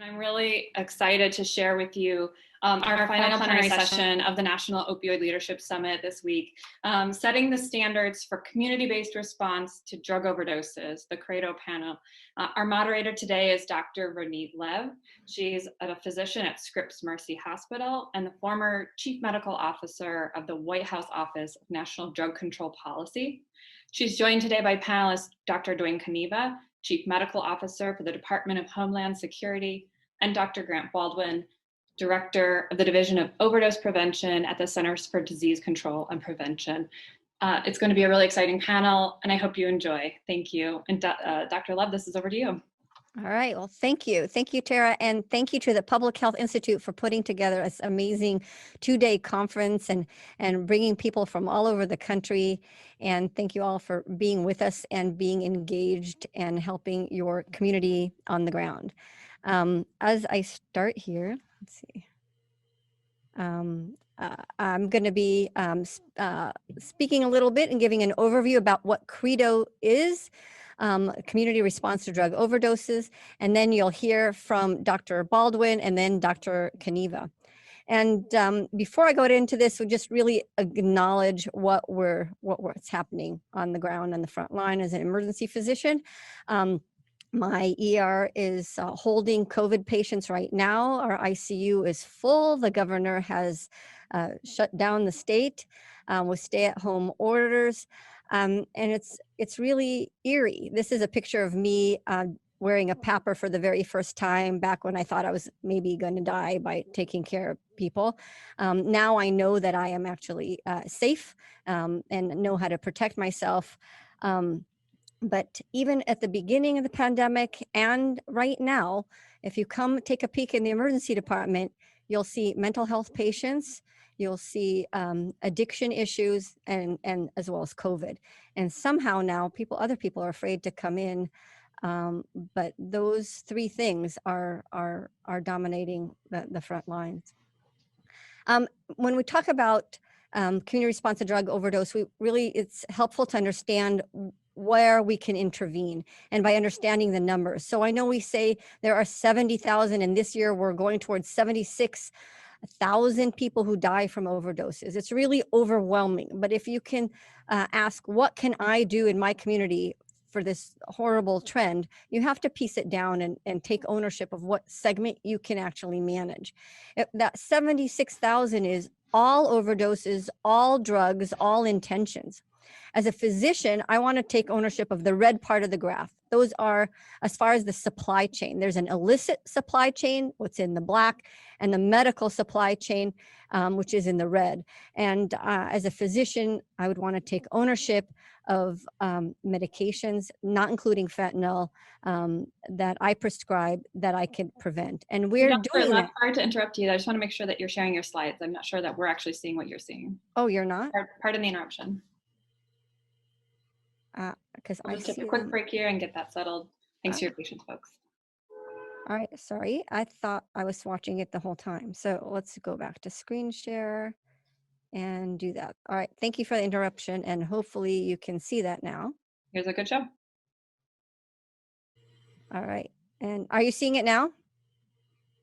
I'm really excited to share with you our final plenary session of the National Opioid Leadership Summit this week, setting the standards for community-based response to drug overdoses, the CRADO panel. Our moderator today is Dr. Ronit Lev. She's a physician at Scripps Mercy Hospital and the former Chief Medical Officer of the White House Office of National Drug Control Policy. She's joined today by panelists Dr. Duane Kaniva, Chief Medical Officer for the Department of Homeland Security, and Dr. Grant Baldwin, Director of the Division of Overdose Prevention at the Centers for Disease Control and Prevention. It's going to be a really exciting panel, and I hope you enjoy. Thank you. And Dr. Lev, this is over to you. All right. Well, thank you. Thank you, Tara. And thank you to the Public Health Institute for putting together this amazing two-day conference and bringing people from all over the country. And thank you all for being with us and being engaged and helping your community on the ground. As I start here, let's see. I'm going to be speaking a little bit and giving an overview about what CRADO is. Community response to drug overdoses, and then you'll hear from Dr. Baldwin and then Dr. Kaniva. And before I go into this, we just really acknowledge what's happening on the ground on the front line as an emergency physician. My ER is holding COVID patients right now. Our ICU is full. The governor has shut down the state with stay-at-home orders. And it's really eerie. This is a picture of me wearing a PAPR for the very first time back when I thought I was maybe going to die by taking care of people. Now I know that I am actually safe and know how to protect myself. But even at the beginning of the pandemic and right now, if you come take a peek in the emergency department, you'll see mental health patients, you'll see addiction issues, and as well as COVID. And somehow now other people are afraid to come in, but those three things are dominating the front lines. When we talk about community response to drug overdose, it's helpful to understand where we can intervene and by understanding the numbers. So I know we say there are 70,000 and this year we're going towards 76,000 people who die from overdoses. It's really overwhelming. But if you can ask, what can I do in my community for this horrible trend, you have to piece it down and take ownership of what segment you can actually manage. That 76,000 is all overdoses, all drugs, all intentions. As a physician, I want to take ownership of the red part of the graph. Those are as far as the supply chain. There's an illicit supply chain, what's in the black, and the medical supply chain, which is in the red. And as a physician, I would want to take ownership of medications, not including fentanyl, that I prescribe that I can prevent. And we're doing that. Sorry to interrupt you. I just want to make sure that you're sharing your slides. I'm not sure that we're actually seeing what you're seeing. Oh, you're not? Pardon the interruption. Because we'll just take a quick break here and get that settled. Thanks for your patience, folks. All right, sorry. I thought I was watching it the whole time. So let's go back to screen share and do that. All right, thank you for the interruption, and hopefully you can see that now. Here's a good show. All right, and are you seeing it now?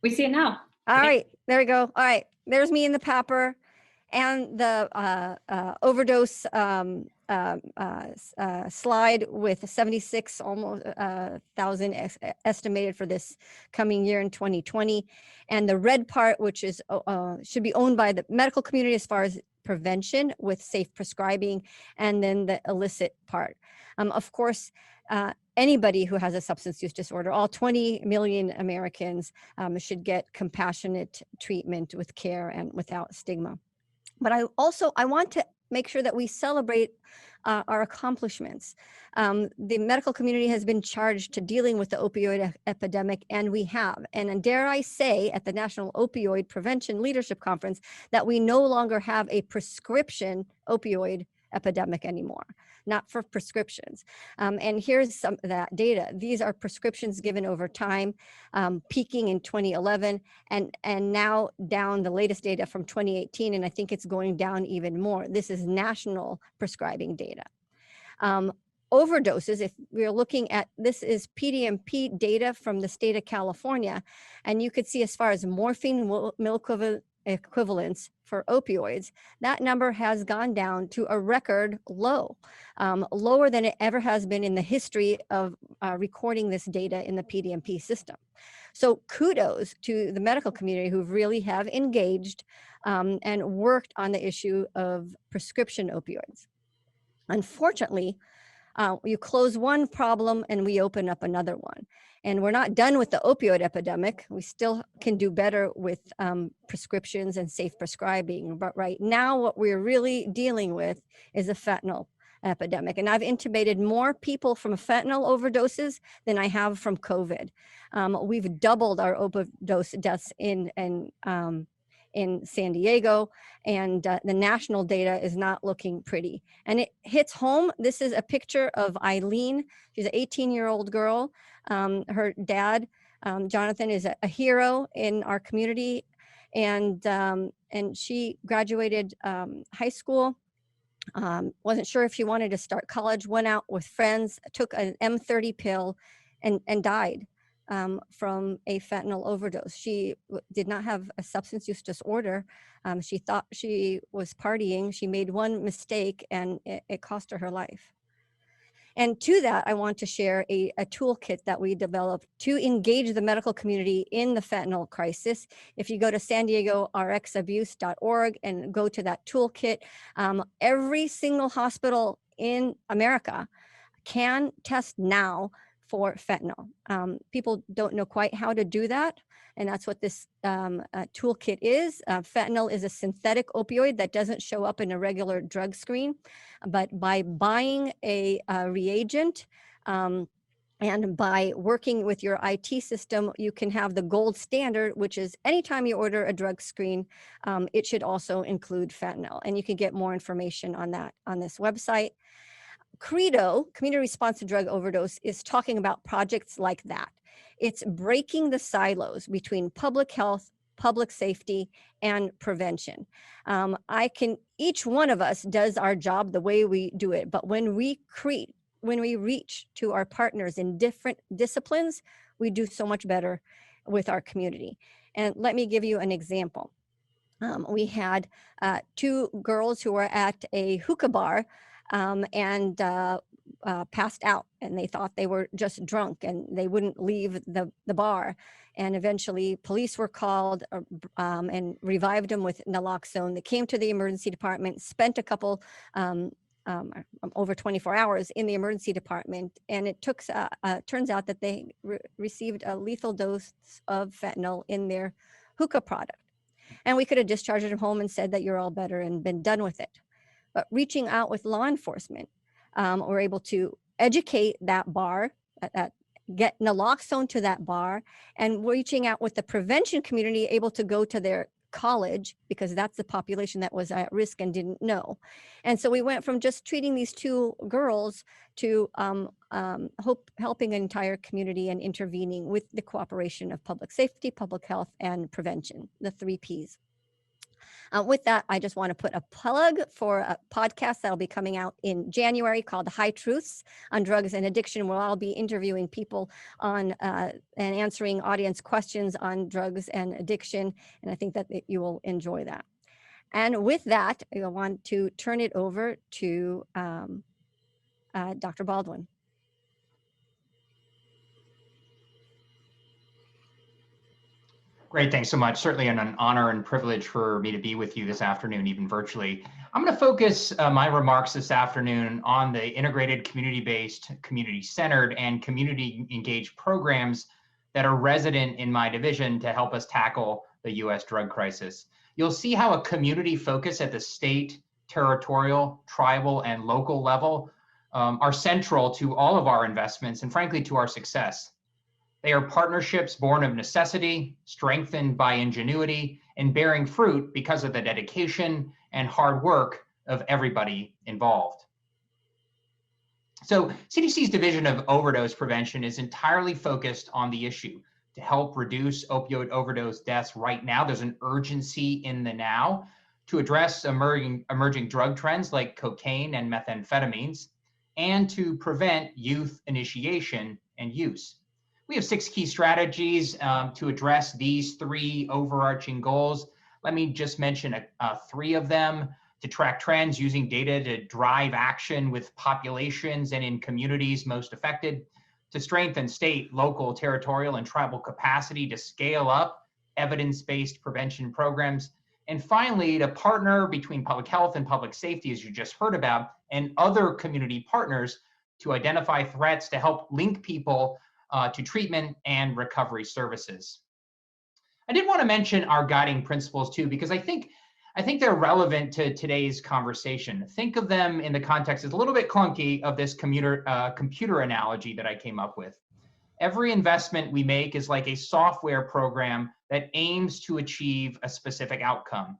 We see it now. All right, there we go. All right, there's me in the PAPR and the overdose slide with 76 almost thousand estimated for this coming year in 2020, and the red part, which is should be owned by the medical community as far as prevention with safe prescribing, and then the illicit part. Of course, anybody who has a substance use disorder, all 20 million Americans should get compassionate treatment with care and without stigma. But I want to make sure that we celebrate our accomplishments. The medical community has been charged to dealing with the opioid epidemic, and we have. And dare I say, at the National Opioid Prevention Leadership Conference, that we no longer have a prescription opioid epidemic anymore, not for prescriptions. And here's some of that data. These are prescriptions given over time, peaking in 2011, and now down the latest data from 2018, and I think it's going down even more. This is national prescribing data. overdoses, if we're looking at, this is PDMP data from the state of California, and you could see as far as morphine mill equivalents for opioids, that number has gone down to a record low, lower than it ever has been in the history of recording this data in the PDMP system. So kudos to the medical community who really have engaged and worked on the issue of prescription opioids. Unfortunately, you close one problem and we open up another one. And we're not done with the opioid epidemic. We still can do better with prescriptions and safe prescribing. But right now, what we're really dealing with is a fentanyl epidemic. And I've intubated more people from fentanyl overdoses than I have from COVID. We've doubled our overdose deaths in San Diego, and the national data is not looking pretty. And it hits home. This is a picture of Eileen. She's an 18-year-old girl. Her dad, Jonathan, is a hero in our community, and she graduated high school. Wasn't sure if she wanted to start college, went out with friends, took an M30 pill and died from a fentanyl overdose. She did not have a substance use disorder. She thought she was partying. She made one mistake and it cost her life. And to that, I want to share a toolkit that we developed to engage the medical community in the fentanyl crisis. If you go to sandiegorxabuse.org and go to that toolkit, every single hospital in America can test now for fentanyl. People don't know quite how to do that, and that's what this toolkit is. Fentanyl is a synthetic opioid that doesn't show up in a regular drug screen, but by buying a reagent and by working with your IT system, you can have the gold standard, which is anytime you order a drug screen, it should also include fentanyl. And you can get more information on that on this website. CREDO, Community Response to Drug Overdose, is talking about projects like that. It's breaking the silos between public health, public safety, and prevention. Each one of us does our job the way we do it, but when we reach to our partners in different disciplines, we do so much better with our community. And let me give you an example. We had two girls who were at a hookah bar and passed out, and they thought they were just drunk and they wouldn't leave the bar. And eventually police were called and revived them with naloxone. They came to the emergency department, spent a couple, over 24 hours in the emergency department. And it turns out that they received a lethal dose of fentanyl in their hookah product. And we could have discharged them home and said that you're all better and been done with it. But reaching out with law enforcement, we're able to educate that bar, get naloxone to that bar, and reaching out with the prevention community, able to go to their college, because that's the population that was at risk and didn't know. And so we went from just treating these two girls to helping an entire community and intervening with the cooperation of public safety, public health, and prevention, the 3 Ps. With that, I just want to put a plug for a podcast that'll be coming out in January called High Truths on Drugs and Addiction, where I'll be interviewing people on and answering audience questions on drugs and addiction. And I think that you will enjoy that. And with that, I want to turn it over to Dr. Baldwin. Great, thanks so much. Certainly an honor and privilege for me to be with you this afternoon, even virtually. I'm going to focus my remarks this afternoon on the integrated, community-based, community-centered, and community-engaged programs that are resident in my division to help us tackle the U.S. drug crisis. You'll see how a community focus at the state, territorial, tribal, and local level are central to all of our investments and frankly to our success. They are partnerships born of necessity, strengthened by ingenuity, and bearing fruit because of the dedication and hard work of everybody involved. So CDC's Division of Overdose Prevention is entirely focused on the issue to help reduce opioid overdose deaths right now. There's an urgency in the now to address emerging drug trends like cocaine and methamphetamines. and to prevent youth initiation and use. We have 6 key strategies to address these 3 overarching goals. Let me just mention 3 of them: to track trends using data to drive action with populations and in communities most affected, to strengthen state, local, territorial, and tribal capacity to scale up evidence-based prevention programs, and finally, to partner between public health and public safety, as you just heard about, and other community partners to identify threats to help link people to treatment and recovery services. I did want to mention our guiding principles too, because I think they're relevant to today's conversation. Think of them in the context, it's a little bit clunky, of this computer analogy that I came up with. Every investment we make is like a software program that aims to achieve a specific outcome.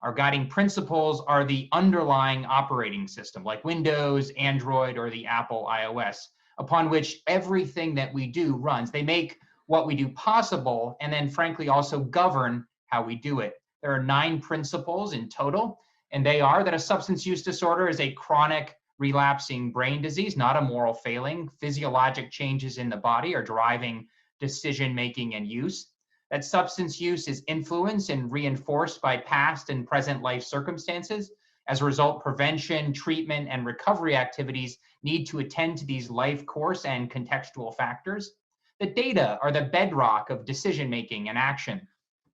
Our guiding principles are the underlying operating system, like Windows, Android, or the Apple iOS, upon which everything that we do runs. They make what we do possible, and then frankly also govern how we do it. There are 9 principles in total, and they are that a substance use disorder is a chronic relapsing brain disease, not a moral failing. Physiologic changes in the body are driving decision-making and use. That substance use is influenced and reinforced by past and present life circumstances. As a result, prevention, treatment, and recovery activities need to attend to these life course and contextual factors. The data are the bedrock of decision-making and action.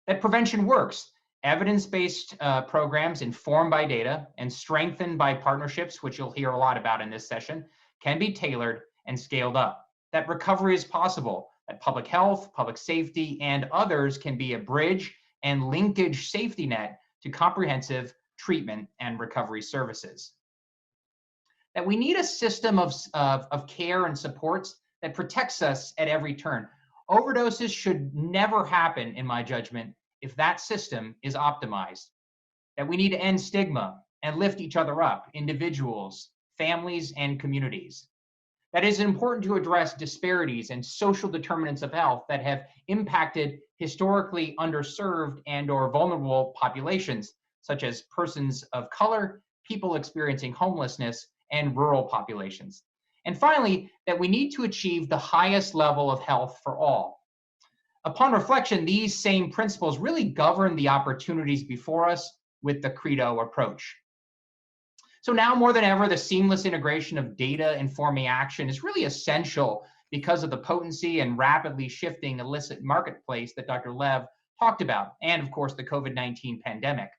That prevention works. Evidence-based programs informed by data and strengthened by partnerships, which you'll hear a lot about in this session, can be tailored and scaled up. That recovery is possible. That public health, public safety, and others can be a bridge and linkage safety net to comprehensive treatment and recovery services. That we need a system of care and supports that protects us at every turn. Overdoses should never happen, in my judgment, if that system is optimized. That we need to end stigma and lift each other up, individuals, families, and communities. That is important to address disparities and social determinants of health that have impacted historically underserved and/or vulnerable populations, such as persons of color, people experiencing homelessness, and rural populations. And finally, that we need to achieve the highest level of health for all. Upon reflection, these same principles really govern the opportunities before us with the Credo approach. So now more than ever, the seamless integration of data informing action is really essential because of the potency and rapidly shifting illicit marketplace that Dr. Lev talked about, and of course the COVID-19 pandemic.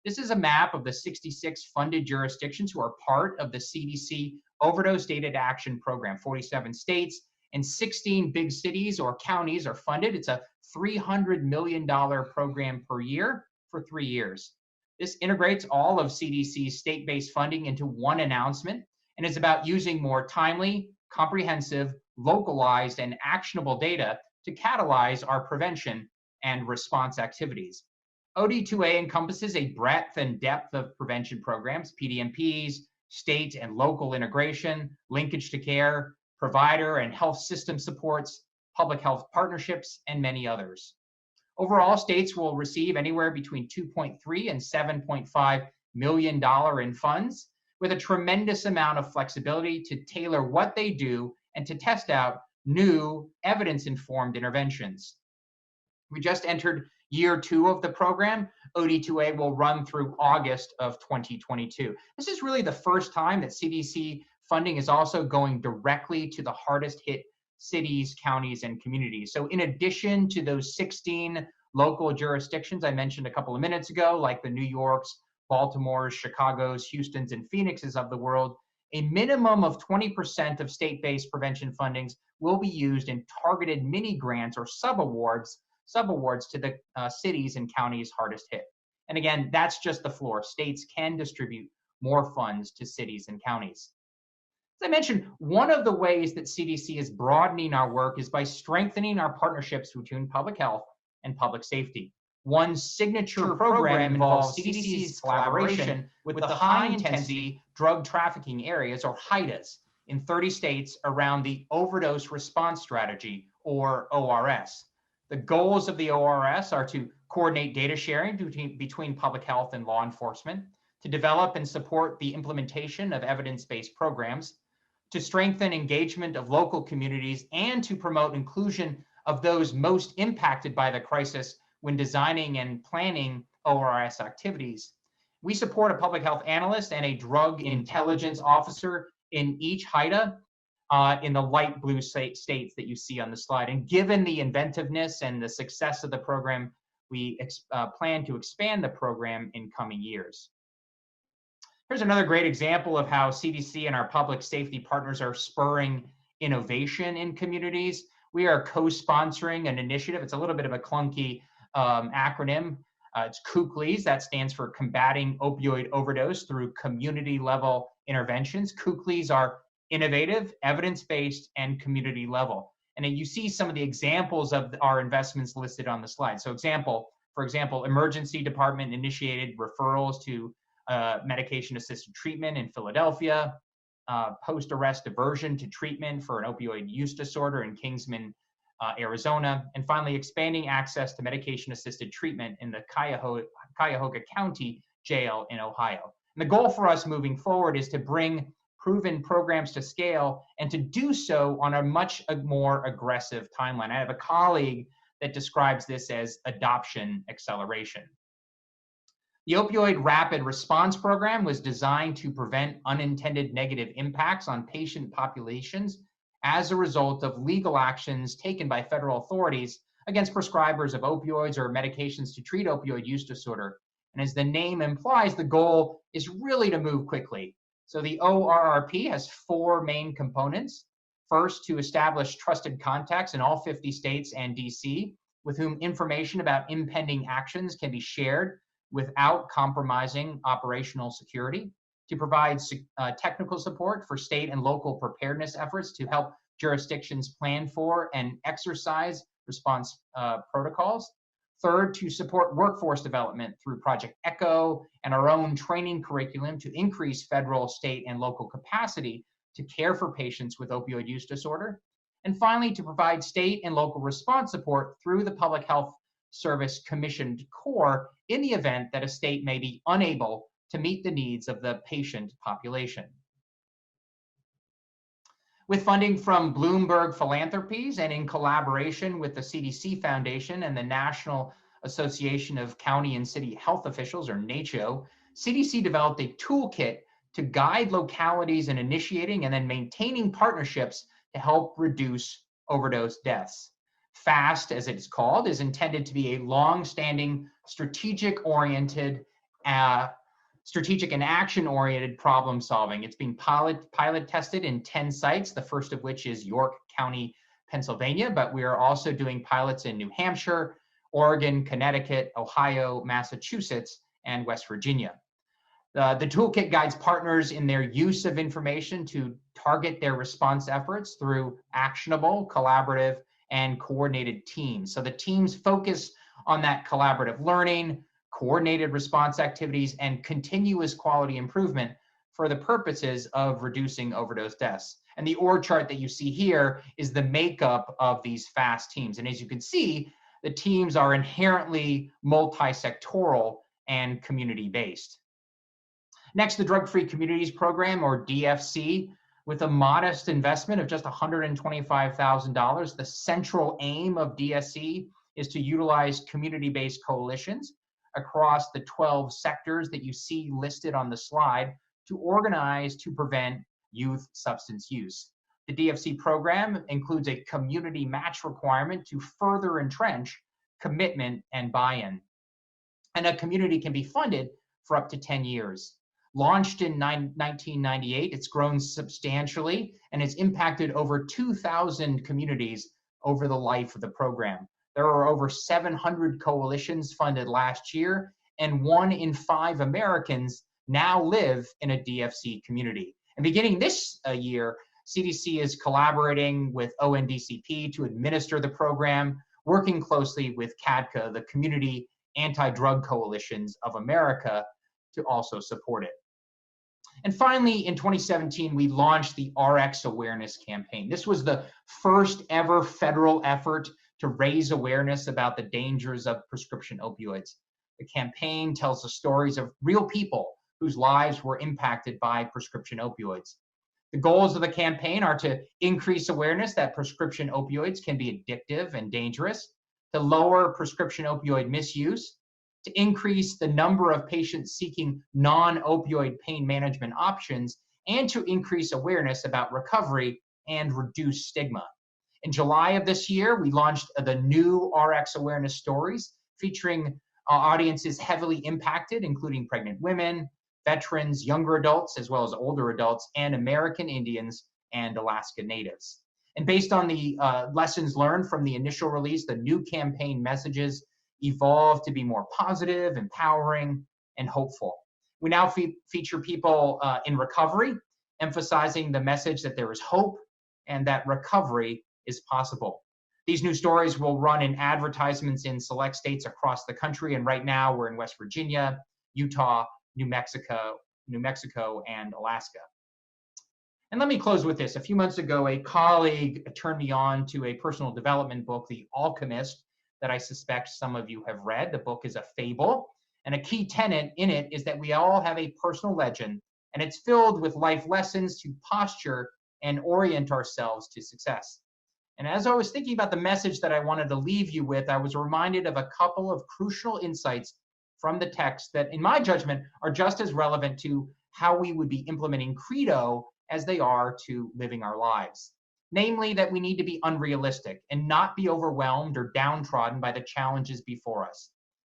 This is a map of the 66 funded jurisdictions who are part of the CDC Overdose Data Action Program. 47 states and 16 big cities or counties are funded. It's a $300 million program per year for 3 years. This integrates all of CDC's state-based funding into one announcement and is about using more timely, comprehensive, localized, and actionable data to catalyze our prevention and response activities. OD2A encompasses a breadth and depth of prevention programs, PDMPs, state and local integration, linkage to care, provider and health system supports, public health partnerships, and many others. Overall, states will receive anywhere between $2.3 and $7.5 million in funds, with a tremendous amount of flexibility to tailor what they do and to test out new evidence-informed interventions. We just entered year 2 of the program. OD2A will run through August of 2022. This is really the first time that CDC funding is also going directly to the hardest hit cities, counties, and communities. So in addition to those 16 local jurisdictions I mentioned a couple of minutes ago, like the New Yorks, Baltimores, Chicagos, Houstons, and Phoenixes of the world, a minimum of 20% of state-based prevention fundings will be used in targeted mini grants or subawards to the cities and counties hardest hit. And again, that's just the floor. States can distribute more funds to cities and counties. As I mentioned, one of the ways that CDC is broadening our work is by strengthening our partnerships between public health and public safety. One signature program involves CDC's collaboration with the high-intensity drug trafficking areas, or HIDAs, in 30 states around the Overdose Response Strategy, or ORS. The goals of the ORS are to coordinate data sharing between public health and law enforcement, to develop and support the implementation of evidence-based programs, to strengthen engagement of local communities, and to promote inclusion of those most impacted by the crisis when designing and planning ORS activities. We support a public health analyst and a drug intelligence officer in each HIDA in the light blue states that you see on the slide. And given the inventiveness and the success of the program, we plan to expand the program in coming years. Here's another great example of how CDC and our public safety partners are spurring innovation in communities. We are co-sponsoring an initiative. It's a little bit of a clunky acronym. It's COOCLES, that stands for Combating Opioid Overdose Through Community Level Interventions. COOCLES are innovative, evidence-based, and community level. And then you see some of the examples of our investments listed on the slide. So for example, emergency department initiated referrals to medication-assisted treatment in Philadelphia, post-arrest diversion to treatment for an opioid use disorder in Kingsman, Arizona, and finally expanding access to medication-assisted treatment in the Cuyahoga County Jail in Ohio. And the goal for us moving forward is to bring proven programs to scale and to do so on a much more aggressive timeline. I have a colleague that describes this as adoption acceleration. The Opioid Rapid Response Program was designed to prevent unintended negative impacts on patient populations as a result of legal actions taken by federal authorities against prescribers of opioids or medications to treat opioid use disorder. And as the name implies, the goal is really to move quickly. So the ORRP has 4 main components. First, to establish trusted contacts in all 50 states and DC with whom information about impending actions can be shared without compromising operational security, to provide technical support for state and local preparedness efforts to help jurisdictions plan for and exercise response protocols. Third, to support workforce development through Project ECHO and our own training curriculum to increase federal, state, and local capacity to care for patients with opioid use disorder. And finally, to provide state and local response support through the Public Health Service Commissioned Corps in the event that a state may be unable to meet the needs of the patient population. With funding from Bloomberg Philanthropies and in collaboration with the CDC Foundation and the National Association of County and City Health Officials, or NACCHO, CDC developed a toolkit to guide localities in initiating and then maintaining partnerships to help reduce overdose deaths. FAST, as it's called, is intended to be a long-standing, strategic and action-oriented problem solving. It's being pilot tested in 10 sites, the first of which is York County, Pennsylvania, but we are also doing pilots in New Hampshire, Oregon, Connecticut, Ohio, Massachusetts, and West Virginia. The toolkit guides partners in their use of information to target their response efforts through actionable, collaborative, and coordinated teams. So the teams focus on that collaborative learning, coordinated response activities, and continuous quality improvement for the purposes of reducing overdose deaths. And the org chart that you see here is the makeup of these FAST teams. And as you can see, the teams are inherently multi-sectoral and community-based. Next, the Drug-Free Communities Program, or DFC, with a modest investment of just $125,000. The central aim of DFC is to utilize community-based coalitions across the 12 sectors that you see listed on the slide to organize to prevent youth substance use. The DFC program includes a community match requirement to further entrench commitment and buy-in. And a community can be funded for up to 10 years. Launched in 1998, it's grown substantially and has impacted over 2,000 communities over the life of the program. There are over 700 coalitions funded last year, and 1 in 5 Americans now live in a DFC community. And beginning this year, CDC is collaborating with ONDCP to administer the program, working closely with CADCA, the Community Anti-Drug Coalitions of America, to also support it. And finally, in 2017, we launched the RX Awareness Campaign. This was the first ever federal effort to raise awareness about the dangers of prescription opioids. The campaign tells the stories of real people whose lives were impacted by prescription opioids. The goals of the campaign are to increase awareness that prescription opioids can be addictive and dangerous, to lower prescription opioid misuse, to increase the number of patients seeking non-opioid pain management options, and to increase awareness about recovery and reduce stigma. In July of this year, we launched the new RX Awareness Stories, featuring audiences heavily impacted, including pregnant women, veterans, younger adults, as well as older adults, and American Indians and Alaska Natives. And based on the lessons learned from the initial release, the new campaign messages evolved to be more positive, empowering, and hopeful. We now feature people in recovery, emphasizing the message that there is hope and that recovery is possible. These new stories will run in advertisements in select states across the country, and right now we're in West Virginia, Utah, New Mexico, and Alaska. And let me close with this. A few months ago, a colleague turned me on to a personal development book, The Alchemist, that I suspect some of you have read. The book is a fable, and a key tenet in it is that we all have a personal legend, and it's filled with life lessons to posture and orient ourselves to success. And as I was thinking about the message that I wanted to leave you with, I was reminded of a couple of crucial insights from the text that, in my judgment, are just as relevant to how we would be implementing Credo as they are to living our lives. Namely, that we need to be unrealistic and not be overwhelmed or downtrodden by the challenges before us.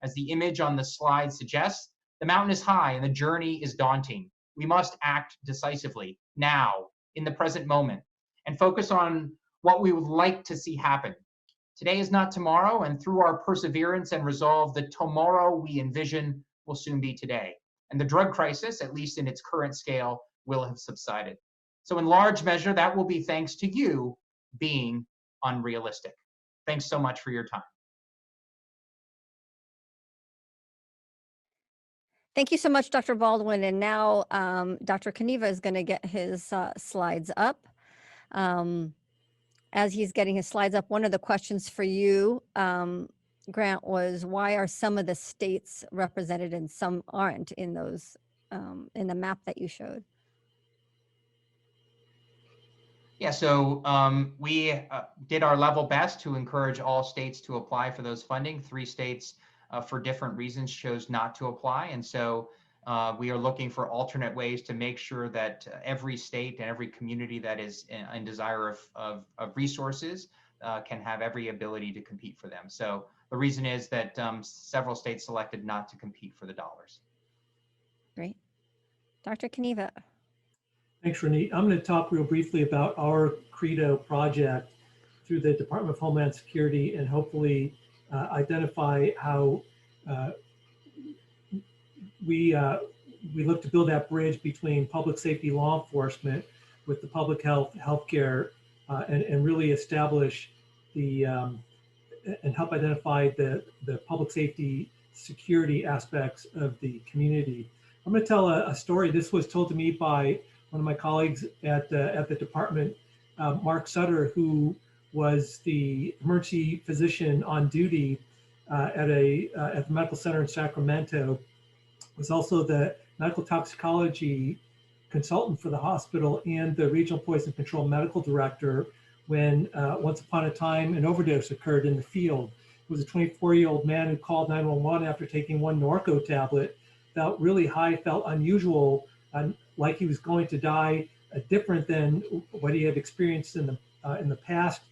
As the image on the slide suggests, the mountain is high and the journey is daunting. We must act decisively, now, in the present moment, and focus on what we would like to see happen. Today is not tomorrow, and through our perseverance and resolve, the tomorrow we envision will soon be today. And the drug crisis, at least in its current scale, will have subsided. So in large measure, that will be thanks to you being unrealistic. Thanks so much for your time. Thank you so much, Dr. Baldwin. And now Dr. Kaniva is going to get his slides up. As he's getting his slides up, one of the questions for you, Grant, was why are some of the states represented and some aren't in those in the map that you showed? Yeah, so we did our level best to encourage all states to apply for those funding. 3 states, for different reasons, chose not to apply. And so we are looking for alternate ways to make sure that every state and every community that is in desire of resources can have every ability to compete for them. So the reason is that several states selected not to compete for the dollars. Great. Dr. Kaniva. Thanks, Renee. I'm going to talk real briefly about our Credo project through the Department of Homeland Security and hopefully identify how we look to build that bridge between public safety law enforcement with the public healthcare, and really establish the and help identify the public safety security aspects of the community. I'm going to tell a story. This was told to me by one of my colleagues at the department, Mark Sutter, who was the emergency physician on duty at the medical center in Sacramento, was also the medical toxicology consultant for the hospital and the regional poison control medical director when once upon a time an overdose occurred in the field. It was a 24-year-old man who called 911 after taking 1 Norco tablet, felt really high, felt unusual, like he was going to die, different than what he had experienced in the past.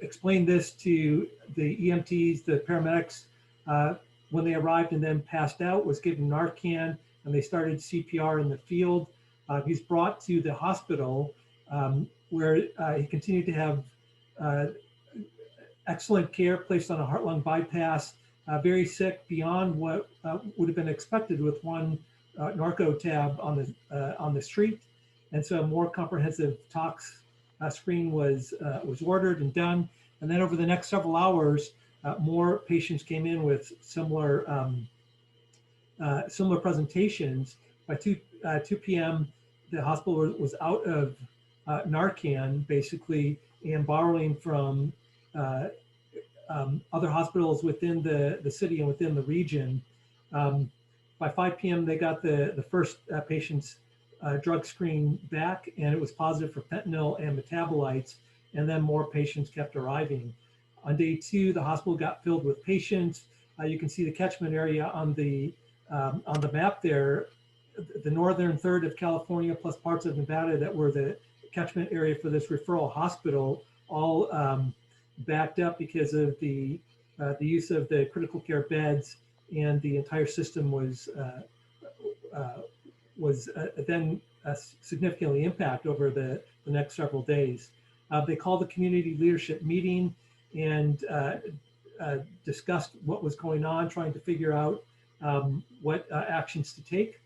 Explained this to the EMTs, the paramedics, when they arrived, and then passed out, was given Narcan, and they started CPR in the field. He's brought to the hospital where he continued to have excellent care, placed on a heart-lung bypass, very sick beyond what would have been expected with 1 Narco tab on the street. And so a more comprehensive tox screen was ordered and done. And then over the next several hours, more patients came in with similar presentations. By 2 p.m., the hospital was out of Narcan, basically, and borrowing from other hospitals within the city and within the region. By 5 p.m., they got the first patients drug screen back, and it was positive for fentanyl and metabolites, and then more patients kept arriving. On day 2, the hospital got filled with patients. You can see the catchment area on the map there. The northern third of California plus parts of Nevada that were the catchment area for this referral hospital all backed up because of the use of the critical care beds, and the entire system was then significantly impacted over the next several days. They called the community leadership meeting and discussed what was going on, trying to figure out what actions to take.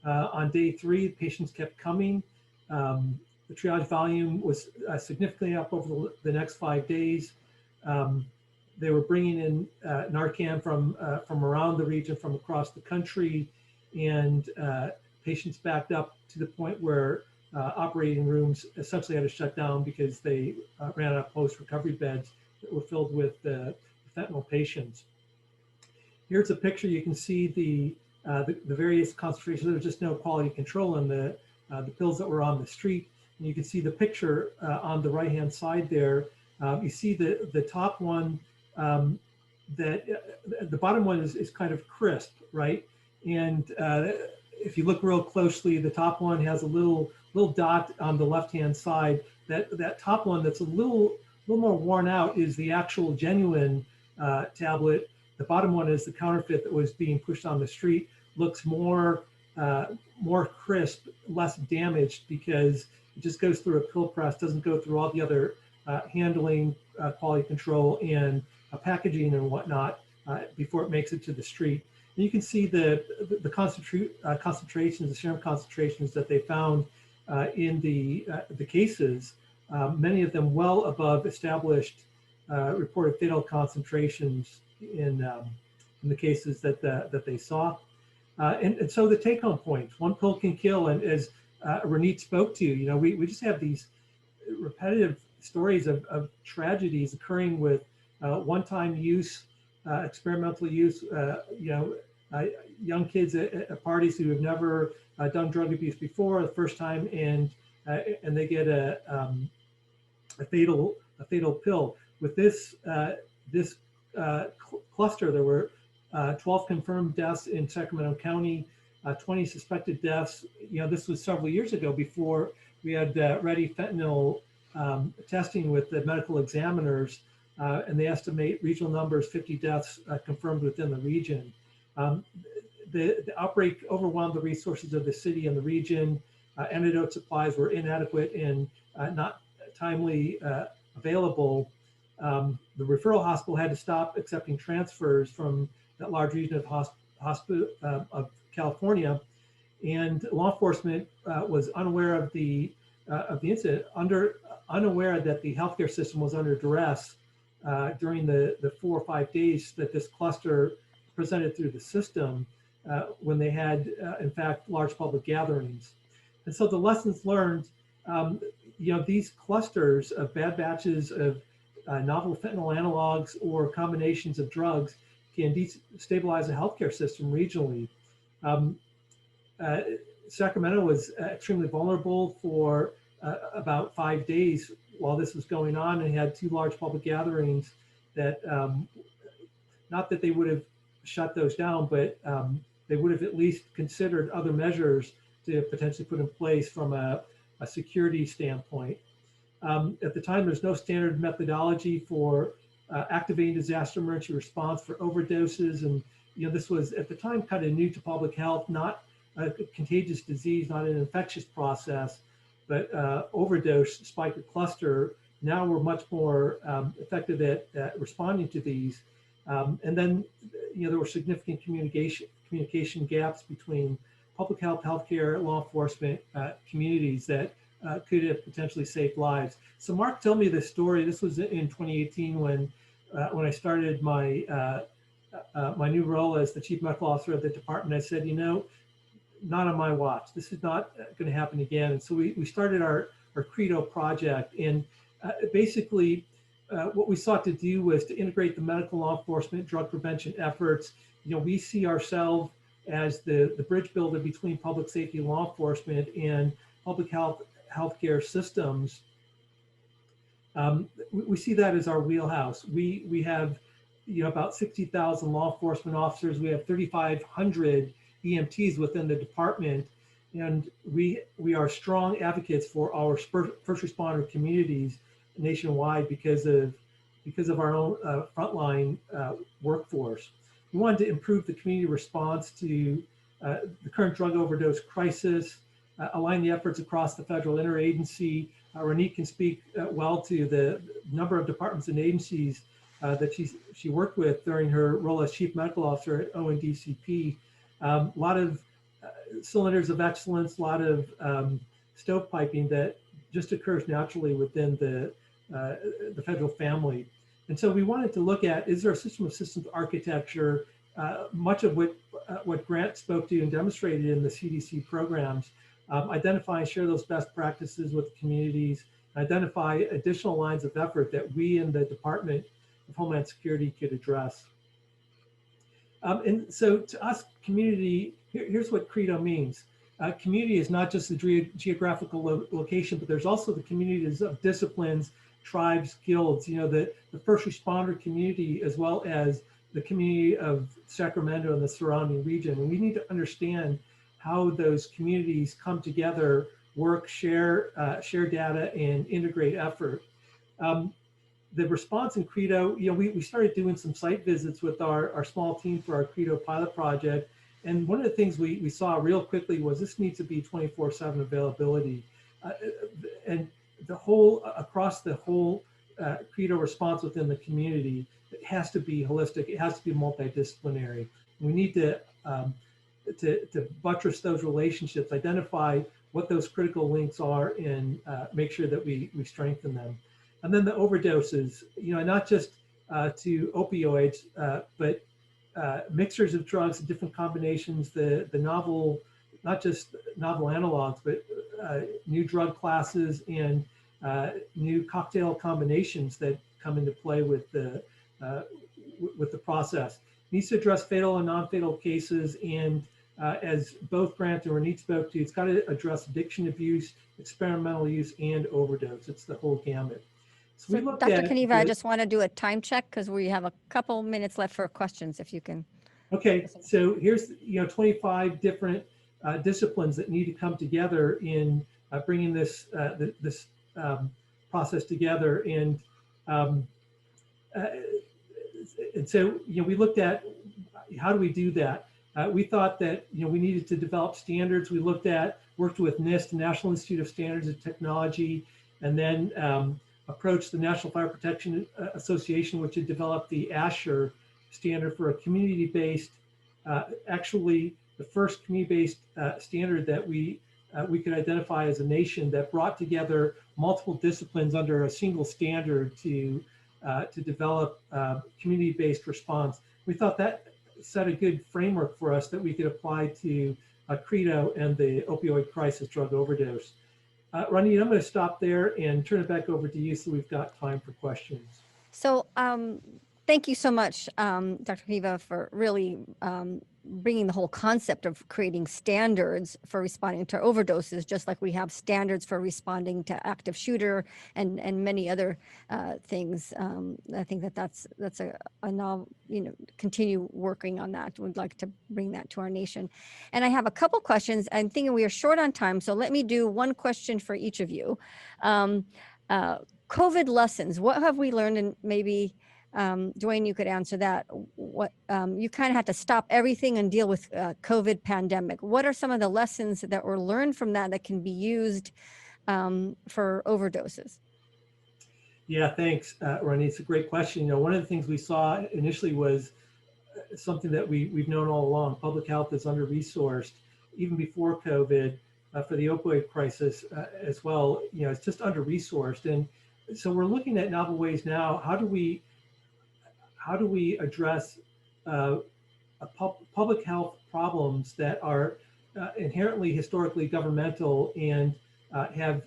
On day 3, patients kept coming. The triage volume was significantly up over the next 5 days. They were bringing in Narcan from around the region, from across the country, and patients backed up to the point where operating rooms essentially had to shut down because they ran out of post-recovery beds that were filled with fentanyl patients. Here's a picture. You can see the various concentrations. There was just no quality control in the pills that were on the street. And you can see the picture on the right-hand side there. You see the top one, the bottom one is kind of crisp, right? And if you look real closely, the top one has a little dot on the left-hand side. That top one that's a little more worn out is the actual genuine tablet. The bottom one is the counterfeit that was being pushed on the street. Looks more crisp, less damaged, because it just goes through a pill press, doesn't go through all the other handling, quality control, and packaging and whatnot before it makes it to the street. And you can see the concentrations, the serum concentrations that they found in the cases. Many of them well above established reported fatal concentrations in the cases that they saw. And so the take-home points: one pill can kill, and as Ranit spoke to, we just have these repetitive stories of tragedies occurring with one-time use, experimental use, young kids at parties who have never done drug abuse before, the first time, and they get a fatal pill. With this cluster, there were 12 confirmed deaths in Sacramento County, 20 suspected deaths. This was several years ago, before we had ready fentanyl testing with the medical examiners, and they estimate regional numbers, 50 deaths confirmed within the region. The outbreak overwhelmed the resources of the city and the region. Antidote supplies were inadequate and not timely available. The referral hospital had to stop accepting transfers from that large region of California, and law enforcement was unaware of the incident, unaware that the healthcare system was under duress during the 4 or 5 days that this cluster presented through the system, when they had, in fact, large public gatherings. And so the lessons learned, these clusters of bad batches of novel fentanyl analogs or combinations of drugs can destabilize the healthcare system regionally. Sacramento was extremely vulnerable for about 5 days while this was going on, and had 2 large public gatherings that, not that they would have shut those down, but they would have at least considered other measures to potentially put in place from a security standpoint. At the time, there's no standard methodology for activating disaster emergency response for overdoses. And this was at the time kind of new to public health, not a contagious disease, not an infectious process, but overdose, spike, or cluster. Now we're much more effective at responding to these. And then, there were significant communication gaps between public health, healthcare, law enforcement, communities that could have potentially saved lives. So Mark told me this story. This was in 2018 when I started my my new role as the chief medical officer of the department. I said, not on my watch. This is not going to happen again. And so we started our Credo project, and basically what we sought to do was to integrate the medical, law enforcement, drug prevention efforts. We see ourselves as the bridge builder between public safety law enforcement and public healthcare systems. We see that as our wheelhouse. We have about 60,000 law enforcement officers. We have 3,500 EMTs within the department, and we are strong advocates for our first responder communities nationwide because of our own frontline workforce. We wanted to improve the community response to the current drug overdose crisis, align the efforts across the federal interagency. Ronit can speak well to the number of departments and agencies that she worked with during her role as Chief Medical Officer at ONDCP. A lot of cylinders of excellence, a lot of stovepiping that just occurs naturally within the federal family. And so we wanted to look at, is there a system of systems architecture, much of what Grant spoke to and demonstrated in the CDC programs, identify and share those best practices with the communities, identify additional lines of effort that we in the Department of Homeland Security could address. And so to us, community, here's what CREDO means. Community is not just the geographical location, but there's also the communities of disciplines, tribes, guilds, the first responder community, as well as the community of Sacramento and the surrounding region. And we need to understand how those communities come together, work, share data, and integrate effort. The response in CREDO, we started doing some site visits with our small team for our CREDO pilot project. And one of the things we saw real quickly was this needs to be 24/7 availability. And across the whole CREDO response within the community, it has to be holistic, it has to be multidisciplinary. We need to buttress those relationships, identify what those critical links are, and make sure that we strengthen them. And then the overdoses, not just to opioids, but mixtures of drugs and different combinations, the novel, not just novel analogs, but new drug classes and new cocktail combinations that come into play with the process. It needs to address fatal and non-fatal cases, and as both Grant and Ronit spoke to, it's got to address addiction abuse, experimental use, and overdose. It's the whole gamut. So Dr. Kaniva, I just want to do a time check because we have a couple minutes left for questions, if you can. Okay, so here's 25 different disciplines that need to come together in bringing this process together, and so we looked at how do we do that. We thought that we needed to develop standards. We worked with NIST, the National Institute of Standards and Technology, and then approached the National Fire Protection Association, which had developed the ASHER standard for a community-based, actually the first community-based standard that we could identify as a nation that brought together multiple disciplines under a single standard to develop community-based response. We thought that set a good framework for us that we could apply to CREDO and the opioid crisis drug overdose. Ronit, I'm going to stop there and turn it back over to you so we've got time for questions. So thank you so much, Dr. Kaniva, for really bringing the whole concept of creating standards for responding to overdoses, just like we have standards for responding to active shooter and many other things. I think that's a novel, continue working on that. We'd like to bring that to our nation. And I have a couple questions. I'm thinking we are short on time, so let me do one question for each of you. COVID lessons, what have we learned? And maybe Dwayne, you could answer that. What you kind of had to stop everything and deal with COVID pandemic. What are some of the lessons that were learned from that can be used for overdoses? Yeah, thanks, Ronnie. It's a great question. One of the things we saw initially was something that we've known all along. Public health is under-resourced, even before COVID, for the opioid crisis as well. It's just under-resourced, and so we're looking at novel ways now. How do we address public health problems that are inherently historically governmental and have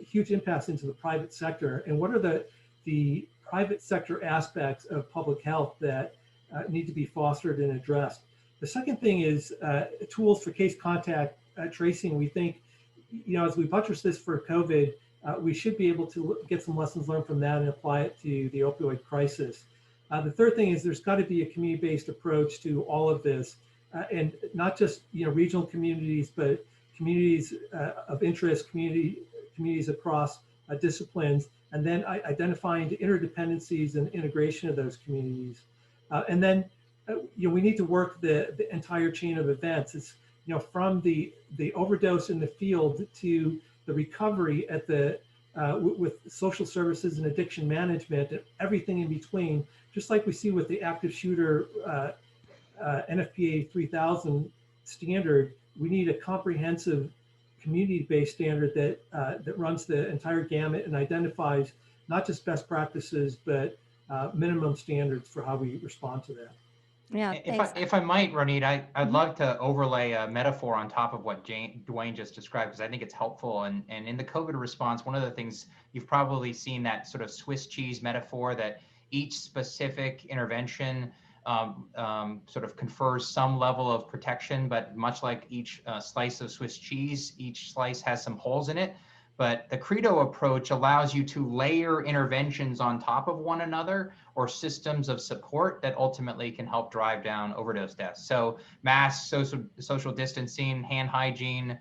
huge impacts into the private sector? And what are the private sector aspects of public health that need to be fostered and addressed? The second thing is tools for case contact tracing. We think, as we buttress this for COVID, we should be able to get some lessons learned from that and apply it to the opioid crisis. The third thing is there's got to be a community-based approach to all of this, and not just regional communities, but communities of interest, communities across disciplines, and then identifying the interdependencies and integration of those communities. And then we need to work the entire chain of events. It's from the overdose in the field to the recovery at the with social services and addiction management and everything in between. Just like we see with the active shooter NFPA 3000 standard, we need a comprehensive community-based standard that runs the entire gamut and identifies not just best practices, but minimum standards for how we respond to that. Yeah, if I might, Ronit, I'd love to overlay a metaphor on top of what Dwayne just described, because I think it's helpful. And in the COVID response, one of the things you've probably seen, that sort of Swiss cheese metaphor, that each specific intervention sort of confers some level of protection, but much like each slice of Swiss cheese, each slice has some holes in it. But the Credo approach allows you to layer interventions on top of one another, or systems of support that ultimately can help drive down overdose deaths. So masks, social distancing, hand hygiene,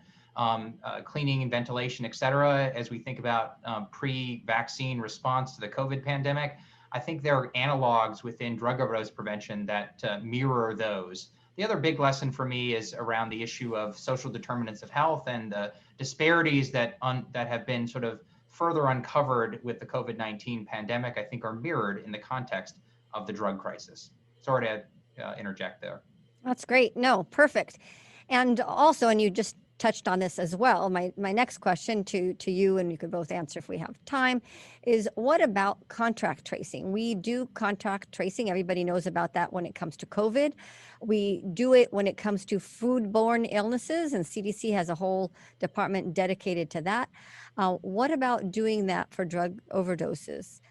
cleaning and ventilation, et cetera, as we think about pre-vaccine response to the COVID pandemic. I think there are analogs within drug overdose prevention that mirror those. The other big lesson for me is around the issue of social determinants of health and the disparities that have been sort of further uncovered with the COVID-19 pandemic, I think are mirrored in the context of the drug crisis. Sorry to interject there. That's great. No, perfect. And also, and you just touched on this as well, my next question to you, and you could both answer if we have time, is what about contact tracing? We do contact tracing. Everybody knows about that when it comes to COVID. We do it when it comes to foodborne illnesses, and CDC has a whole department dedicated to that. What about doing that for drug overdoses?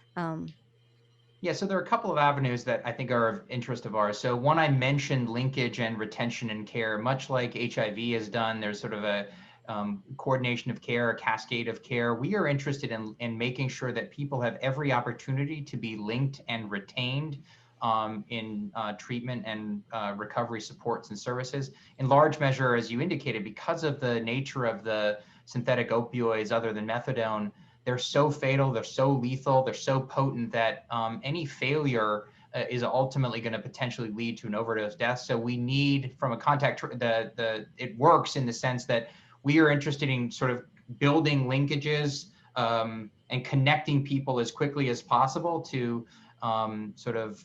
Yeah, so there are a couple of avenues that I think are of interest of ours. So one, I mentioned linkage and retention and care, much like HIV has done. There's sort of a coordination of care, a cascade of care. We are interested in making sure that people have every opportunity to be linked and retained in treatment and recovery supports and services. In large measure, as you indicated, because of the nature of the synthetic opioids other than methadone, they're so fatal, they're so lethal, they're so potent that any failure is ultimately going to potentially lead to an overdose death. So we need, from a contact, it works in the sense that we are interested in sort of building linkages and connecting people as quickly as possible to sort of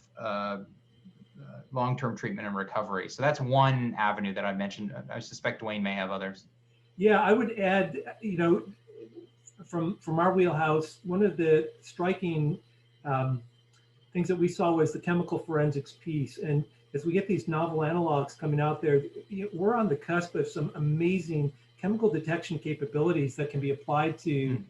long-term treatment and recovery. So that's one avenue that I mentioned. I suspect Dwayne may have others. Yeah, I would add, from our wheelhouse, one of the striking things that we saw was the chemical forensics piece. And as we get these novel analogs coming out there, we're on the cusp of some amazing chemical detection capabilities that can be applied to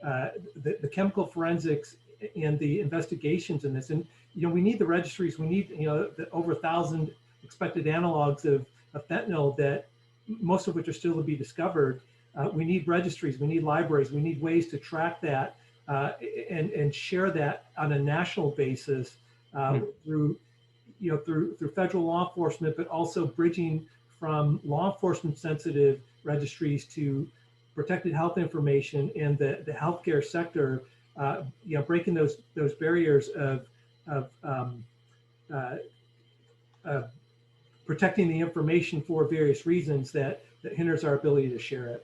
the chemical forensics and the investigations in this. And we need the registries. We need the over 1,000 expected analogs of fentanyl, that most of which are still to be discovered. We need registries, we need libraries, we need ways to track that and share that on a national basis through federal law enforcement, but also bridging from law enforcement sensitive registries to protected health information and the healthcare sector. Breaking those barriers of protecting the information for various reasons that hinders our ability to share it.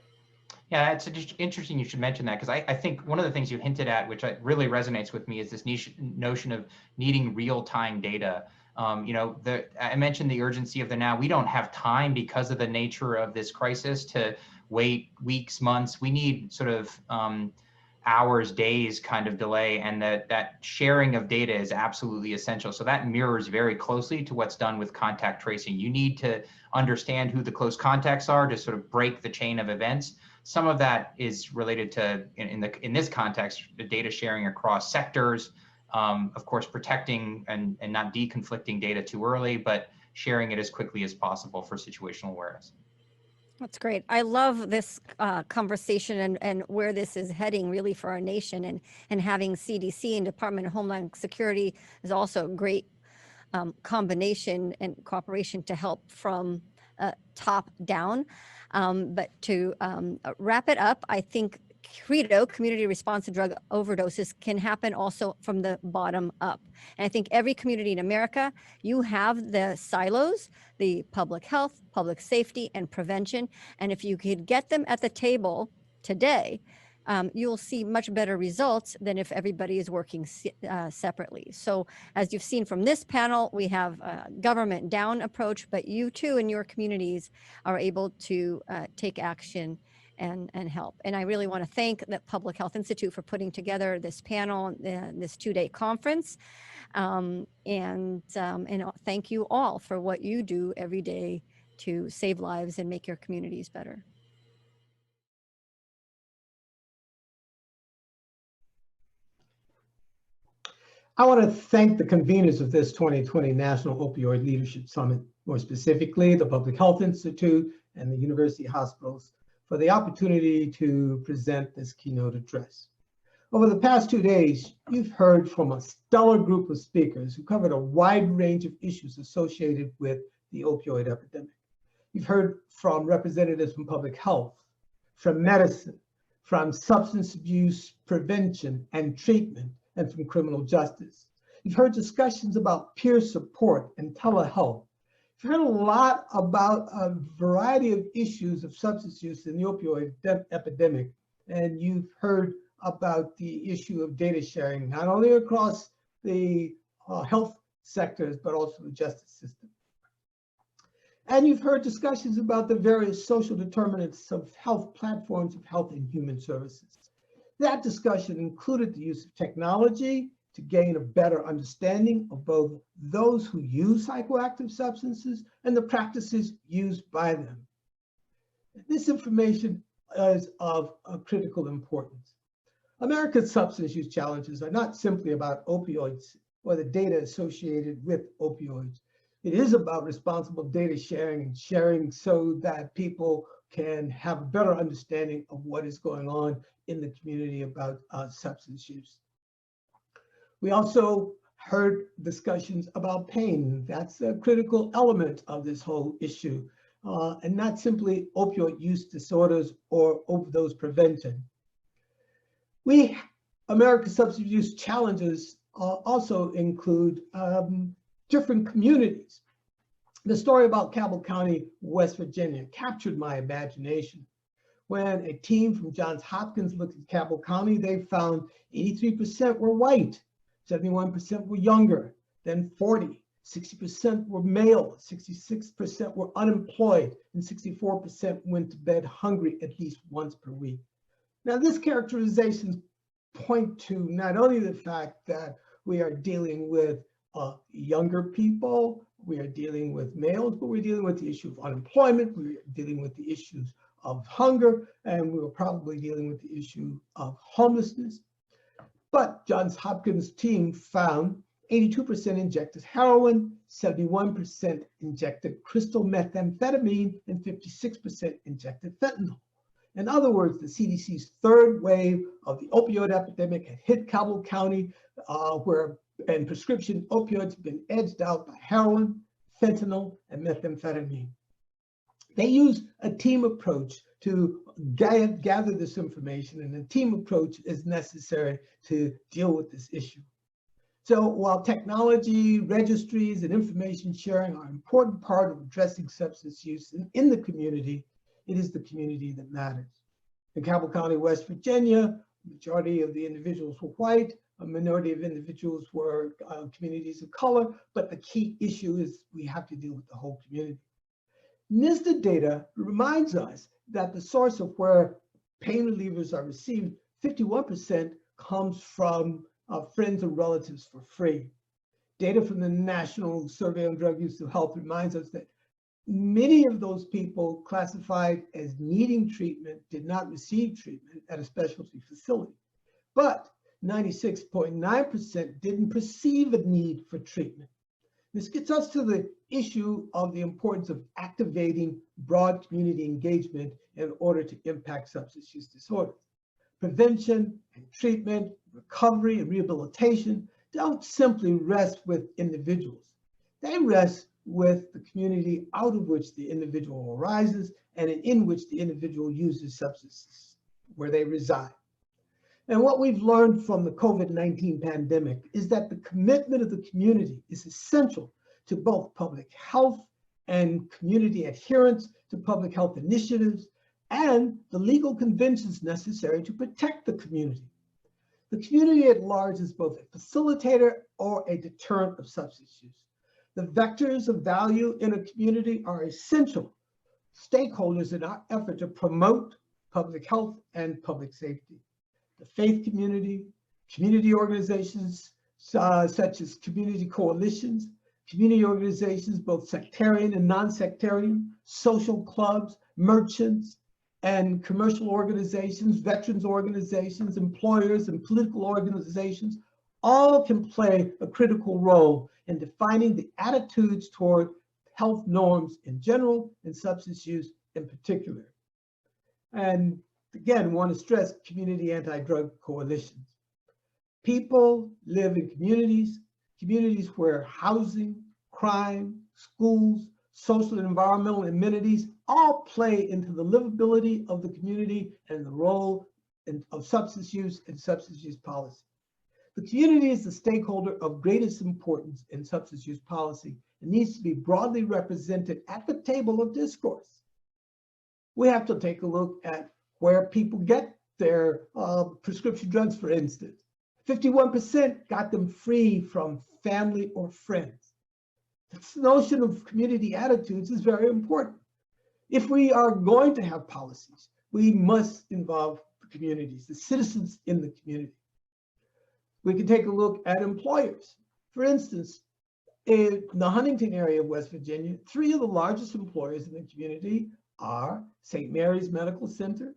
Yeah, it's interesting you should mention that, because I think one of the things you hinted at, which really resonates with me, is this notion of needing real-time data. I mentioned the urgency of the now. We don't have time, because of the nature of this crisis, to wait weeks, months. We need sort of hours, days kind of delay, and that sharing of data is absolutely essential. So that mirrors very closely to what's done with contact tracing. You need to understand who the close contacts are to sort of break the chain of events. Some of that is related to, in this context, the data sharing across sectors, of course, protecting and not deconflicting data too early, but sharing it as quickly as possible for situational awareness. That's great. I love this conversation and where this is heading really for our nation, and having CDC and Department of Homeland Security is also a great combination and cooperation to help from top down. But to wrap it up, I think CREDO, community response to drug overdoses, can happen also from the bottom up. And I think every community in America, you have the silos, the public health, public safety, and prevention. And if you could get them at the table today, you'll see much better results than if everybody is working separately. So as you've seen from this panel, we have a government down approach, but you too in your communities are able to take action and help. And I really want to thank the Public Health Institute for putting together this panel, this 2-day conference. And thank you all for what you do every day to save lives and make your communities better. I want to thank the conveners of this 2020 National Opioid Leadership Summit, more specifically the Public Health Institute and the University Hospitals, for the opportunity to present this keynote address. Over the past 2 days, you've heard from a stellar group of speakers who covered a wide range of issues associated with the opioid epidemic. You've heard from representatives from public health, from medicine, from substance abuse prevention and treatment, and from criminal justice. You've heard discussions about peer support and telehealth. You've heard a lot about a variety of issues of substance use in the opioid epidemic. And you've heard about the issue of data sharing, not only across the health sectors, but also the justice system. And you've heard discussions about the various social determinants of health platforms of health and human services. That discussion included the use of technology to gain a better understanding of both those who use psychoactive substances and the practices used by them. This information is of critical importance. America's substance use challenges are not simply about opioids or the data associated with opioids. It is about responsible data sharing and sharing so that people can have a better understanding of what is going on in the community about substance use. We also heard discussions about pain. That's a critical element of this whole issue, and not simply opioid use disorders or overdose prevention. America's substance use challenges also include different communities. The story about Cabell County, West Virginia, captured my imagination. When a team from Johns Hopkins looked at Cabell County, they found 83% were white, 71% were younger than 40, 60% were male, 66% were unemployed, and 64% went to bed hungry at least once per week. Now, this characterizations point to not only the fact that we are dealing with younger people, we are dealing with males, but we're dealing with the issue of unemployment, we're dealing with the issues of hunger, and we were probably dealing with the issue of homelessness. But Johns Hopkins team found 82% injected heroin, 71% injected crystal methamphetamine, and 56% injected fentanyl. In other words, the CDC's third wave of the opioid epidemic had hit Cabell County, and prescription opioids have been edged out by heroin, fentanyl, and methamphetamine. They use a team approach to gather this information, and a team approach is necessary to deal with this issue. So while technology, registries, and information sharing are an important part of addressing substance use in the community, it is the community that matters. In Cabell County, West Virginia, the majority of the individuals were white, a minority of individuals were communities of color, but the key issue is we have to deal with the whole community. NISDA data reminds us that the source of where pain relievers are received, 51% comes from friends and relatives for free. Data from the National Survey on Drug Use and Health reminds us that many of those people classified as needing treatment did not receive treatment at a specialty facility, but 96.9% didn't perceive a need for treatment. This gets us to the issue of the importance of activating broad community engagement in order to impact substance use disorders. Prevention and treatment, recovery and rehabilitation don't simply rest with individuals. They rest with the community out of which the individual arises and in which the individual uses substances where they reside. And what we've learned from the COVID-19 pandemic is that the commitment of the community is essential to both public health and community adherence to public health initiatives and the legal conventions necessary to protect the community. The community at large is both a facilitator or a deterrent of substance use. The vectors of value in a community are essential stakeholders in our effort to promote public health and public safety. The faith community, community organizations such as community coalitions, community organizations, both sectarian and non-sectarian, social clubs, merchants, and commercial organizations, veterans organizations, employers, and political organizations, all can play a critical role in defining the attitudes toward health norms in general and substance use in particular. And again, want to stress community anti-drug coalitions. People live in communities where housing, crime, schools, social and environmental amenities all play into the livability of the community and the role of substance use and substance use policy. The community is the stakeholder of greatest importance in substance use policy and needs to be broadly represented at the table of discourse. We have to take a look at where people get their prescription drugs, for instance. 51% got them free from family or friends. This notion of community attitudes is very important. If we are going to have policies, we must involve the communities, the citizens in the community. We can take a look at employers. For instance, in the Huntington area of West Virginia, 3 of the largest employers in the community are St. Mary's Medical Center,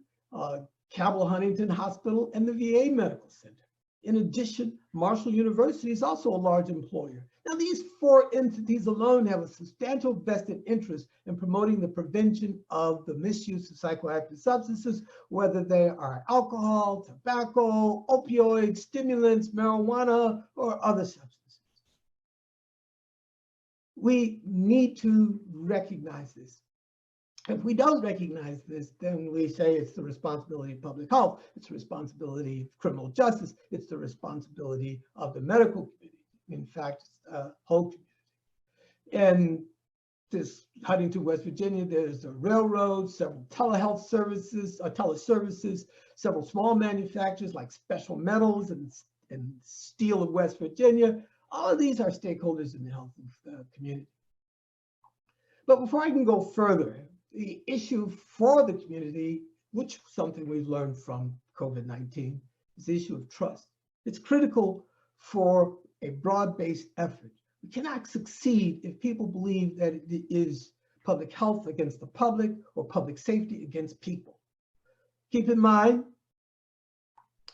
Cabell Huntington Hospital, and the VA Medical Center. In addition, Marshall University is also a large employer. Now, these 4 entities alone have a substantial vested interest in promoting the prevention of the misuse of psychoactive substances, whether they are alcohol, tobacco, opioids, stimulants, marijuana, or other substances. We need to recognize this. If we don't recognize this, then we say it's the responsibility of public health, it's the responsibility of criminal justice, it's the responsibility of the medical community. In fact, it's the whole community. And this Huntington, West Virginia, there's a railroad, several telehealth services, teleservices, several small manufacturers like Special Metals and Steel of West Virginia. All of these are stakeholders in the health of the community. But before I can go further, the issue for the community, which is something we've learned from COVID-19, is the issue of trust. It's critical for a broad-based effort. We cannot succeed if people believe that it is public health against the public or public safety against people. Keep in mind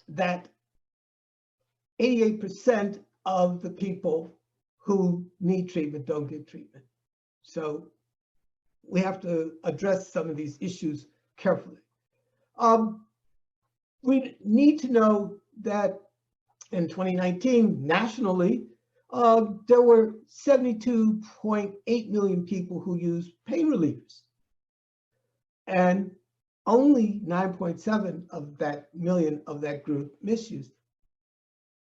that 88% of the people who need treatment don't get treatment. So we have to address some of these issues carefully. We need to know that in 2019, nationally, there were 72.8 million people who used pain relievers. And only 9.7 of that million of that group misused.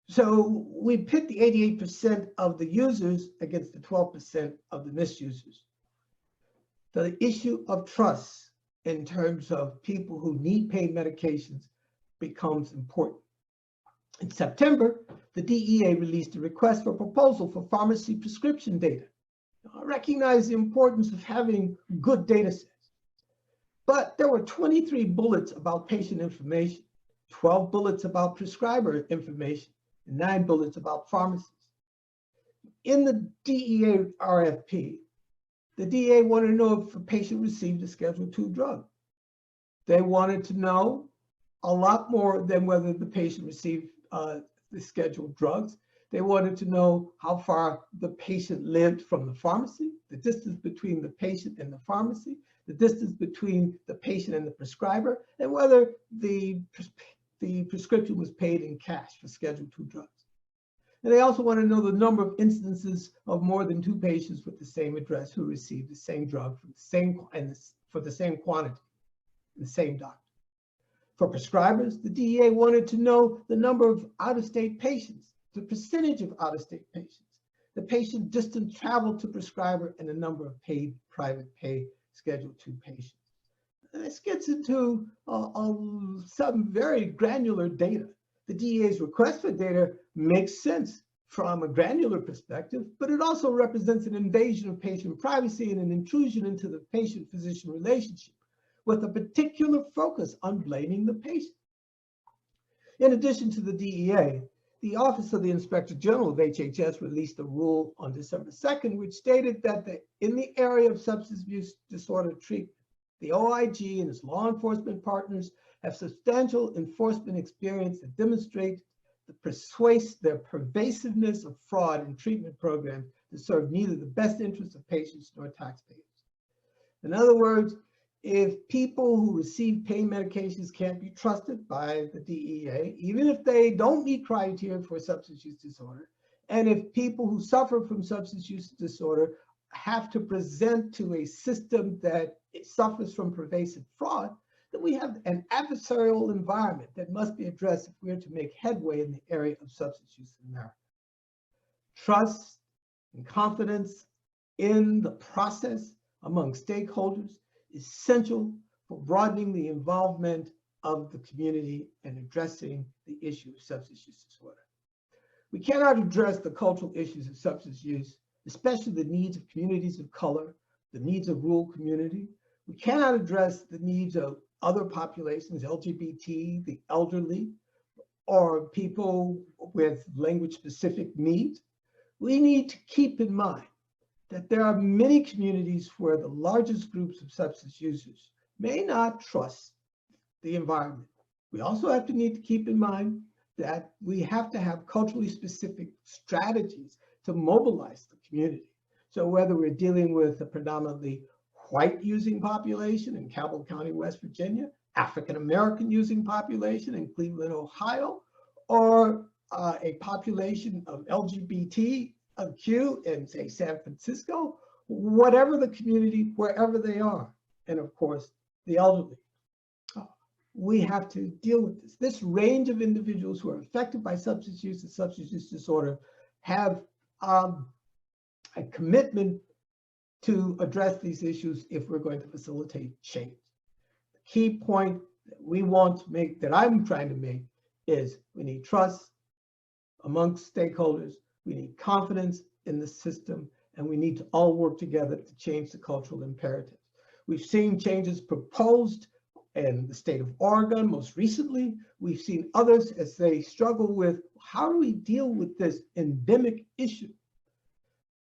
So we pit the 88% of the users against the 12% of the misusers. The issue of trust in terms of people who need pain medications becomes important. In September, the DEA released a request for proposal for pharmacy prescription data. I recognize the importance of having good data sets, but there were 23 bullets about patient information, 12 bullets about prescriber information, and 9 bullets about pharmacies. In the DEA RFP, the DEA wanted to know if a patient received a Schedule II drug. They wanted to know a lot more than whether the patient received the scheduled drugs. They wanted to know how far the patient lived from the pharmacy, the distance between the patient and the pharmacy, the distance between the patient and the prescriber, and whether the prescription was paid in cash for Schedule II drugs. And they also want to know the number of instances of more than 2 patients with the same address who received the same drug from the same for the same quantity, the same doctor. For prescribers, the DEA wanted to know the number of out-of-state patients, the percentage of out-of-state patients, the patient distance traveled to prescriber, and the number of paid private pay Schedule II patients. And this gets into some very granular data. The DEA's request for data makes sense from a granular perspective, but it also represents an invasion of patient privacy and an intrusion into the patient-physician relationship, with a particular focus on blaming the patient. In addition to the DEA, the Office of the Inspector General of HHS released a rule on December 2nd, which stated that in the area of substance use disorder treatment, the OIG and its law enforcement partners have substantial enforcement experience that demonstrate their pervasiveness of fraud in treatment programs that serve neither the best interests of patients nor taxpayers. In other words, if people who receive pain medications can't be trusted by the DEA, even if they don't meet criteria for substance use disorder, and if people who suffer from substance use disorder have to present to a system that suffers from pervasive fraud, then we have an adversarial environment that must be addressed if we are to make headway in the area of substance use in America. Trust and confidence in the process among stakeholders is essential for broadening the involvement of the community and addressing the issue of substance use disorder. We cannot address the cultural issues of substance use, especially the needs of communities of color, the needs of rural community. We cannot address the needs of other populations, LGBT, the elderly, or people with language-specific needs. We need to keep in mind that there are many communities where the largest groups of substance users may not trust the environment. We also have to need to keep in mind that we have to have culturally specific strategies to mobilize the community. So whether we're dealing with a predominantly white using population in Cabell County, West Virginia, African-American using population in Cleveland, Ohio, or a population of LGBTQ in, say, San Francisco, whatever the community, wherever they are, and of course, the elderly. We have to deal with this. This range of individuals who are affected by substance use and substance use disorder have a commitment to address these issues if we're going to facilitate change. The key point that we want to make, that I'm trying to make, is we need trust amongst stakeholders, we need confidence in the system, and we need to all work together to change the cultural imperatives. We've seen changes proposed in the state of Oregon most recently. We've seen others as they struggle with how do we deal with this endemic issue.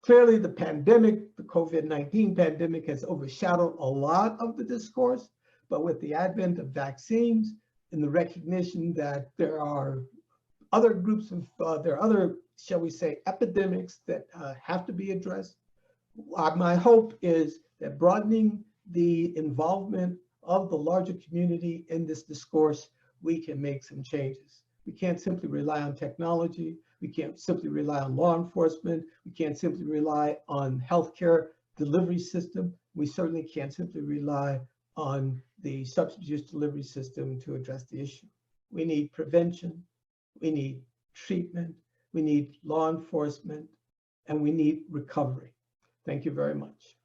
Clearly, the pandemic, the COVID-19 pandemic, has overshadowed a lot of the discourse, but with the advent of vaccines and the recognition that there are other groups of, there are other, shall we say, epidemics that have to be addressed, my hope is that broadening the involvement of the larger community in this discourse, we can make some changes. We can't simply rely on technology. We can't simply rely on law enforcement. We can't simply rely on healthcare delivery system. We certainly can't simply rely on the substance use delivery system to address the issue. We need prevention, we need treatment, we need law enforcement, and we need recovery. Thank you very much.